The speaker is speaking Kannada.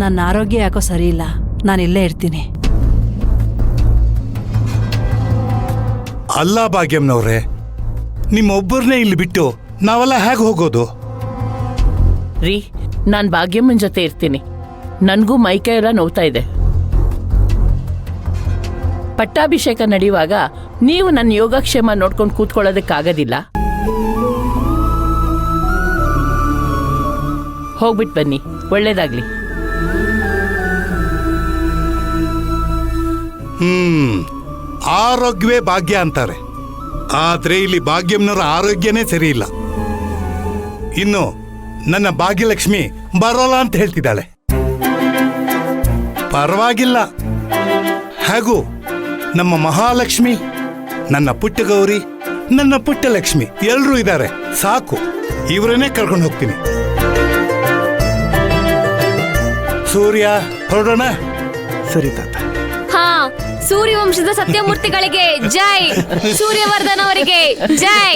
ನನ್ನ ಆರೋಗ್ಯ ಯಾಕೋ ಸರಿ ಇಲ್ಲ, ನಾನು ಇಲ್ಲೇ ಇರ್ತೀನಿ. ಅಲ್ಲ ಭಾಗ್ಯಮ್ನವ್ರೆ, ನಿಮ್ಮೊಬ್ಬರನ್ನೇ ಇಲ್ಲಿ ಬಿಟ್ಟು ನಾವೆಲ್ಲ ಹೇಗೆ ಹೋಗೋದು? ರೀ, ನಾನು ಭಾಗ್ಯಮ್ಮನ ಜೊತೆ ಇರ್ತೀನಿ. ನನಗೂ ಮೈಕೈ ಎಲ್ಲ ನೋವ್ತಾ ಇದೆ. ಪಟ್ಟಾಭಿಷೇಕ ನಡೆಯುವಾಗ ನೀವು ನನ್ನ ಯೋಗಕ್ಷೇಮ ನೋಡ್ಕೊಂಡು ಕೂತ್ಕೊಳ್ಳೋದಕ್ಕಾಗೋದಿಲ್ಲ. ಹೋಗ್ಬಿಟ್ಟು ಬನ್ನಿ, ಒಳ್ಳೇದಾಗ್ಲಿ. ಆರೋಗ್ಯವೇ ಭಾಗ್ಯ ಅಂತಾರೆ, ಆದ್ರೆ ಇಲ್ಲಿ ಭಾಗ್ಯಮ್ನವರ ಆರೋಗ್ಯನೇ ಸರಿ ಇಲ್ಲ. ಇನ್ನು ನನ್ನ ಭಾಗ್ಯಲಕ್ಷ್ಮಿ ಬರೋಲ್ಲ ಅಂತ ಹೇಳ್ತಿದ್ದಾಳೆ. ಪರವಾಗಿಲ್ಲ, ಹಾಗೂ ನಮ್ಮ ಮಹಾಲಕ್ಷ್ಮಿ, ನನ್ನ ಪುಟ್ಟ ಗೌರಿ, ನನ್ನ ಪುಟ್ಟ ಲಕ್ಷ್ಮಿ ಎಲ್ಲರೂ ಇದ್ದಾರೆ. ಸಾಕು, ಇವರನ್ನೇ ಕರ್ಕೊಂಡು ಹೋಗ್ತೀನಿ. ಸೂರ್ಯ, ಹೊರಡೋಣ? ಸರಿ ತಾತ. ಹಾ, ಸೂರ್ಯವಂಶದ ಸತ್ಯಮೂರ್ತಿಗಳಿಗೆ ಜೈ, ಸೂರ್ಯವರ್ಧನ್ ಅವರಿಗೆ ಜೈ.